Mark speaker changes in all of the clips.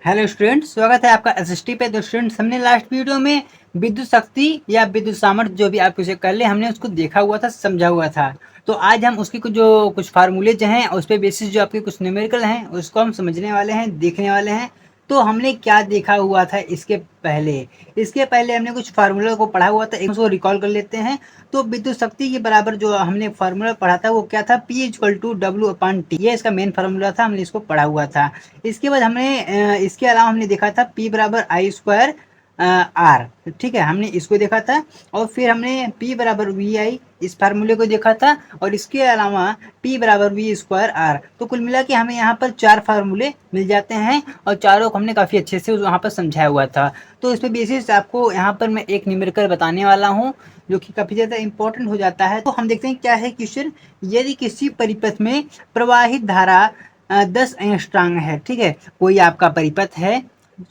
Speaker 1: Hello student, स्वागत है आपका एसएसटी पे। तो स्टूडेंट्स, हमने लास्ट वीडियो में विद्युत शक्ति या विद्युत सामर्थ्य जो भी आप उसे कर ले, हमने उसको देखा हुआ था, समझा हुआ था। तो आज हम उसकी कुछ फार्मूले जो हैं, उस पे बेसिस जो आपके कुछ न्यूमेरिकल हैं, उसको हम समझने वाले हैं, देखने वाले हैं। तो हमने क्या देखा हुआ था इसके पहले हमने कुछ फार्मूला को पढ़ा हुआ था, एक उसको रिकॉल कर लेते हैं। तो विद्युत शक्ति के बराबर जो हमने फार्मूला पढ़ा था वो क्या था, P = W/T। ये इसका मेन फार्मूला था, हमने इसको पढ़ा हुआ था। इसके बाद इसके अलावा हमने देखा था P = I² R। ठीक है, हमने इसको देखा था। और फिर हमने P = VI इस फार्मूले को देखा था। और इसके अलावा P = V²R। तो कुल मिला के हमें यहाँ पर 4 फार्मूले मिल जाते हैं, और चारों को हमने काफ़ी अच्छे से वहाँ पर समझाया हुआ था। तो इस पे बेसिस आपको यहाँ पर मैं एक न्यूमेरिकल बताने वाला हूँ, जो कि काफ़ी ज़्यादा इंपॉर्टेंट हो जाता है। तो हम देखते हैं क्या है क्वेश्चन। यदि किसी परिपथ में प्रवाहित धारा 10 एंगस्ट्रांग है, ठीक है, कोई आपका परिपथ है,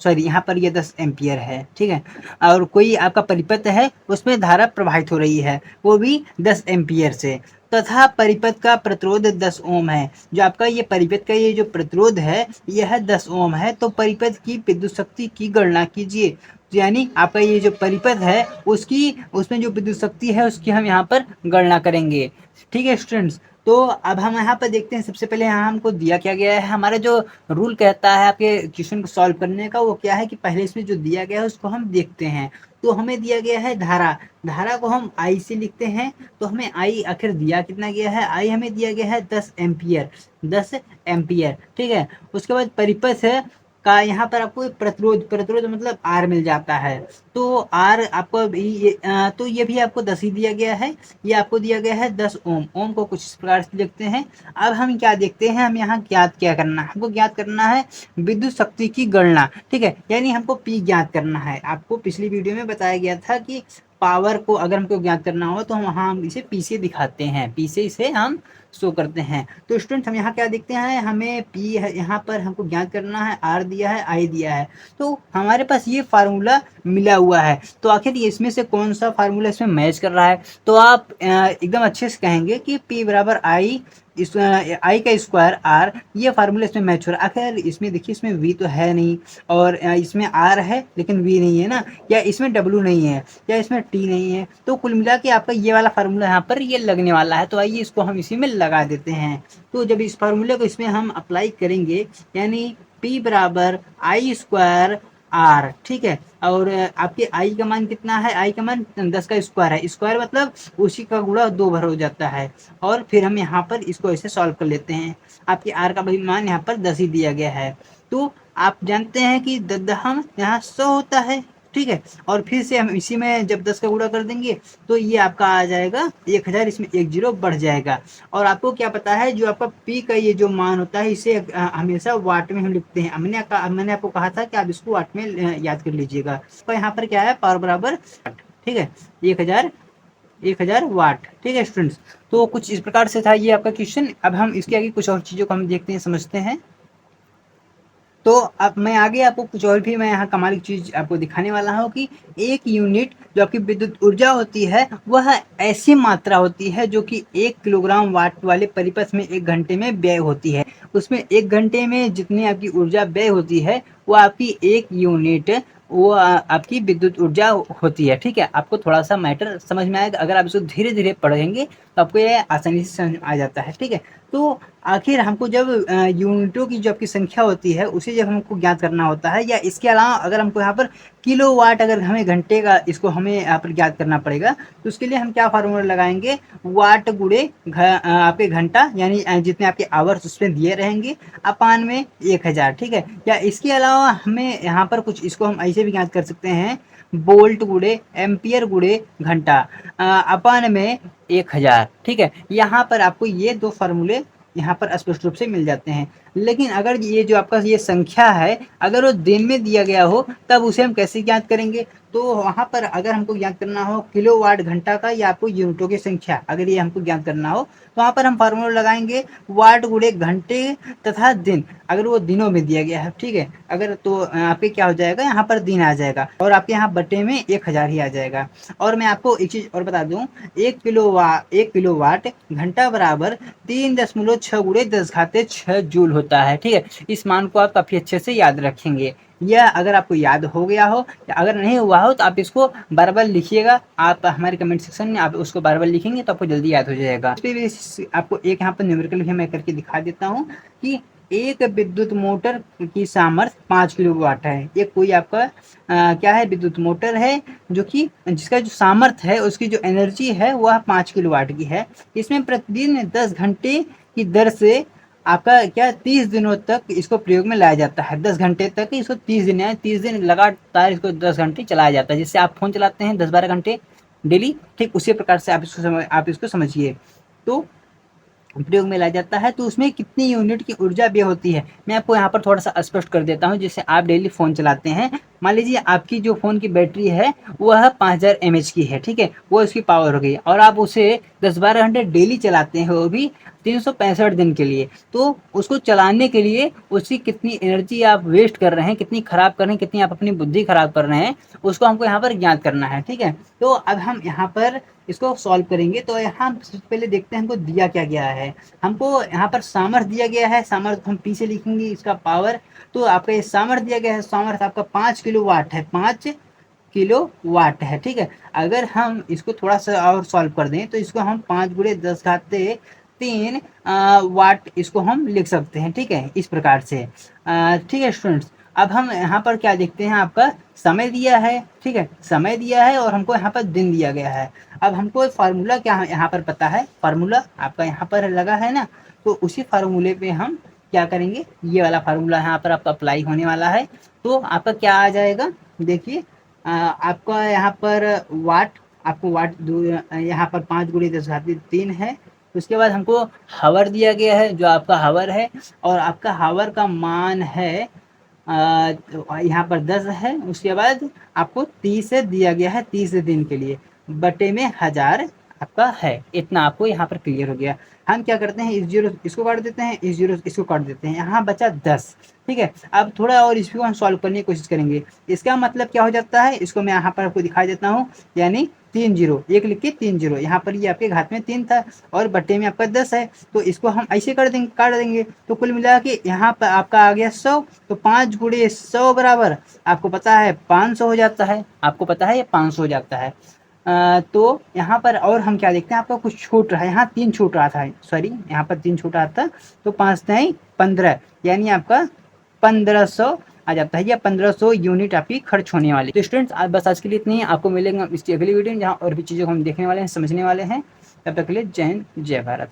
Speaker 1: सॉरी यहाँ पर ये 10 एम्पियर है, ठीक है, और कोई आपका परिपथ है, उसमें धारा प्रवाहित हो रही है, वो भी 10 एम्पियर से, तथा परिपथ का प्रतिरोध 10 ओम है। जो आपका ये परिपथ का ये जो प्रतिरोध है, यह 10 ओम है। तो परिपथ की विद्युत शक्ति की गणना कीजिए। यानी आपका ये जो परिपथ है, उसकी उसमें जो विद्युत शक्ति है, उसकी हम यहाँ पर गणना करेंगे। ठीक है स्टूडेंट्स, तो अब हम यहाँ पर देखते हैं। सबसे पहले यहाँ हमको दिया क्या गया है, हमारा जो रूल कहता है आपके क्वेश्चन को सॉल्व करने का, वो क्या है कि पहले इसमें जो दिया गया है उसको हम देखते हैं। तो हमें दिया गया है धारा, धारा को हम आई से लिखते हैं। तो हमें आई आखिर दिया कितना गया है, आई हमें दिया गया है 10 एम्पियर, 10 एम्पियर। ठीक है, उसके बाद परिपथ है का यहाँ पर आपको प्रतिरोध, प्रतिरोध मतलब आर मिल जाता है। तो आर आपको तो ये भी आपको 10 ही दिया गया है। ये आपको दिया गया है 10 ओम। ओम को कुछ इस प्रकार से लिखते हैं। अब हम क्या देखते हैं, हम यहाँ ज्ञात क्या करना है, हमको ज्ञात करना है विद्युत शक्ति की गणना। ठीक है, यानी हमको पी ज्ञात करना है। आपको पिछली वीडियो में बताया गया था कि पावर को अगर हमको ज्ञात करना हो तो हम इसे पी से दिखाते हैं, पी से इसे हम शो करते हैं। तो स्टूडेंट, हम यहाँ क्या देखते हैं, हमें पी है यहाँ पर हमको ज्ञात करना है, आर दिया है, आई दिया है। तो हमारे पास ये फार्मूला मिला हुआ है। तो आखिर इसमें से कौन सा फार्मूला इसमें मैच कर रहा है। तो आप एकदम अच्छे से कहेंगे कि P = आई का स्क्वायर आर, ये फार्मूला इसमें मैच हो रहा है। आखिर इसमें देखिए, इसमें वी तो है नहीं, और इसमें आर है लेकिन वी नहीं है ना, या इसमें डब्ल्यू नहीं है, या इसमें टी नहीं है। तो कुल मिला के आपका ये वाला फार्मूला यहाँ पर ये लगने वाला है। तो आइए इसको हम इसी में लगा देते हैं। तो जब इस फार्मूले को इसमें हम अप्लाई करेंगे, यानी P = I² R। ठीक है, और आपके आई का मान कितना है, आई का मान 10 का स्क्वायर है, स्क्वायर मतलब उसी का गुणा 2 बार हो जाता है। और फिर हम यहाँ पर इसको ऐसे सॉल्व कर लेते हैं। आपके आर का मान यहाँ पर 10 ही दिया गया है। तो आप जानते हैं कि हम यहाँ 100 होता है। ठीक है, और फिर से हम इसी में जब 10 का गुणा कर देंगे, तो ये आपका आ जाएगा 1000, इसमें एक जीरो बढ़ जाएगा। और आपको क्या पता है, जो आपका पी का ये जो मान होता है, इसे हमेशा वाट में हम लिखते हैं। मैंने आपको कहा था कि आप इसको वाट में याद कर लीजिएगा। तो यहाँ पर क्या है, पावर बराबर, ठीक है, 1000, 1000 वाट। ठीक है स्टूडेंट्स, तो कुछ इस प्रकार से था ये आपका क्वेश्चन। अब हम इसके आगे कुछ और चीज़ों को हम देखते हैं, समझते हैं। तो अब मैं आगे आपको कुछ और भी मैं यहाँ कमाल की चीज़ आपको दिखाने वाला हूँ कि एक यूनिट जो आपकी विद्युत ऊर्जा होती है, वह ऐसी मात्रा होती है जो कि 1 किलोग्राम वाट वाले परिपथ में 1 घंटे में व्यय होती है। उसमें 1 घंटे में जितनी आपकी ऊर्जा व्यय होती है, वो आपकी 1 यूनिट, वो आपकी विद्युत ऊर्जा होती है। ठीक है, आपको थोड़ा सा मैटर समझ में आएगा। अगर आप इसको धीरे धीरे पढ़ेंगे तो आपको ये आसानी से समझ आ जाता है। ठीक है, तो आखिर हमको जब यूनिटों की जो आपकी संख्या होती है, उसे जब हमको ज्ञात करना होता है, या इसके अलावा अगर हमको यहाँ पर किलोवाट, अगर हमें घंटे का इसको हमें यहाँ पर ज्ञात करना पड़ेगा, तो उसके लिए हम क्या फार्मूला लगाएंगे, वाट गुणे आपके घंटा, यानी जितने आपके आवर्स उसमें दिए रहेंगे, अपान में 1000। ठीक है, या इसके अलावा हमें यहाँ पर कुछ इसको हम ऐसे भी ज्ञात कर सकते हैं, बोल्ट गुणे एम्पियर गुणे घंटा अपान में 1000। ठीक है, यहाँ पर आपको ये 2 फार्मूले यहाँ पर स्पष्ट रूप से मिल जाते हैं। लेकिन अगर ये जो आपका ये संख्या है, अगर वो दिन में दिया गया हो, तब उसे हम कैसे ज्ञात करेंगे। तो वहाँ पर अगर हमको ज्ञात करना हो किलोवाट घंटा का, या आपको यूनिटों की संख्या अगर ये हमको ज्ञात करना हो, तो वहाँ पर हम फार्मूला लगाएंगे वाट गुणे घंटे तथा दिन, अगर वो दिनों में दिया गया है। ठीक है, अगर तो आपके क्या हो जाएगा, यहाँ पर दिन आ जाएगा, और आपके यहाँ बटे में 1000 ही आ जाएगा। और मैं आपको एक चीज़ और बता दूँ, 1 किलोवाट घंटा बराबर 3.6 गुणे 10 घाते 6 जूल होता है, ठीक है। इस मान को आप काफ़ी अच्छे से याद रखेंगे। यह अगर आपको याद हो गया हो या अगर नहीं हुआ हो तो आप इसको बार-बार लिखिएगा। आप हमारे कमेंट सेक्शन में आप उसको बार-बार लिखेंगे तो आपको जल्दी याद हो जाएगा। इस पे भी आपको एक यहाँ पर न्यूमेरिकल भी मैं करके दिखा देता हूँ कि एक विद्युत मोटर की सामर्थ्य 5 किलोवाट है। ये कोई आपका क्या है, विद्युत मोटर है जो कि जिसका जो सामर्थ्य है, उसकी जो एनर्जी है वह 5 किलोवाट की है। इसमें प्रतिदिन 10 घंटे की दर से आपका क्या 30 दिनों तक इसको प्रयोग में लाया जाता है। 10 घंटे तक इसको 30 दिन है, 30 दिन लगातार इसको 10 घंटे चलाया जाता है। जिससे आप फ़ोन चलाते हैं 10-12 घंटे डेली, ठीक उसी प्रकार से आप इसको समझिए। तो प्रयोग में लाया जाता है। तो उसमें कितनी यूनिट की ऊर्जा व्यय होती है, मैं आपको यहाँ पर थोड़ा सा स्पष्ट कर देता हूँ। जैसे आप डेली फ़ोन चलाते हैं, मान लीजिए आपकी जो फ़ोन की बैटरी है वह 5000 mAh की है, ठीक है, वो इसकी पावर हो गई और आप उसे 10-12 घंटे डेली चलाते हैं, वो भी 365 दिन के लिए। तो उसको चलाने के लिए उसकी कितनी एनर्जी आप वेस्ट कर रहे हैं, कितनी खराब कर रहे हैं, कितनी आप अपनी बुद्धि खराब कर रहे हैं, उसको हमको यहाँ पर ज्ञात करना है, ठीक है। तो अब हम यहाँ पर इसको सॉल्व करेंगे। तो यहाँ सबसे पहले देखते हैं हमको दिया क्या गया है। हमको यहाँ पर सामर्थ्य दिया गया है, सामर्थ्य हम पीछे लिखेंगे इसका पावर। तो आपका ये सामर्थ्य दिया गया है, सामर्थ्य आपका 5 किलोवाट है, 5 किलोवाट है, ठीक है। अगर हम इसको थोड़ा सा और सॉल्व कर दें तो इसको हम 5 गुणे 10 घाते 3 वाट इसको हम लिख सकते हैं, ठीक है, इस प्रकार से। ठीक है स्टूडेंट्स, अब हम यहाँ पर क्या देखते हैं, आपका समय दिया है, ठीक है, समय दिया है और हमको यहाँ पर दिन दिया गया है। अब हमको फार्मूला क्या यहाँ पर पता है, फार्मूला आपका यहाँ पर लगा है ना, तो उसी फार्मूले पे हम क्या करेंगे, ये वाला फार्मूला यहाँ पर आपका अप्लाई होने वाला है। तो आपका क्या आ जाएगा, देखिए आपका यहाँ पर वाट, आपको वाट यहाँ पर 5 गुणे 10 घात 3 है। उसके बाद हमको हावर दिया गया है, जो आपका हावर है, और आपका हावर का मान है यहाँ पर 10 है। उसके बाद आपको 30 दिया गया है, 30 दिन के लिए, बटे में 1000 आपका है। इतना आपको यहाँ पर क्लियर हो गया। हम क्या करते हैं, इस जीरो इसको काट देते हैं, इस जीरो इसको काट देते हैं, यहाँ बचा 10, ठीक है। अब थोड़ा और इसको हम सॉल्व करने की कोशिश करेंगे। इसका मतलब क्या हो जाता है, इसको मैं यहाँ पर आपको दिखा देता हूँ। यानी 3 जीरो, एक लिख के 3 जीरो, यहाँ पर ये आपके घात में 3 था और बट्टे में आपका 10 है। तो इसको हम ऐसे कर देंगे, काट देंगे। तो कुल मिला के यहाँ पर आपका आ गया 100। तो 5 गुणे 100 बराबर आपको पता है 500 हो जाता है, आपको पता है ये 500 हो जाता है। तो यहाँ पर और हम क्या देखते हैं, आपका कुछ छूट रहा है, यहाँ 3 छूट रहा था, सॉरी यहाँ पर 3 छूट रहा था। तो 5 नहीं 15, यानी आपका 1500 आ जाता है, या 1500 यूनिट आपकी खर्च होने वाली। तो स्टूडेंट्स आज बस आज के लिए इतनी ही। आपको मिलेंगे इसकी अगली वीडियो जहाँ और भी चीज़ों को हम देखने वाले हैं, समझने वाले हैं। तब तक के लिए जय हिंद, जय भारत।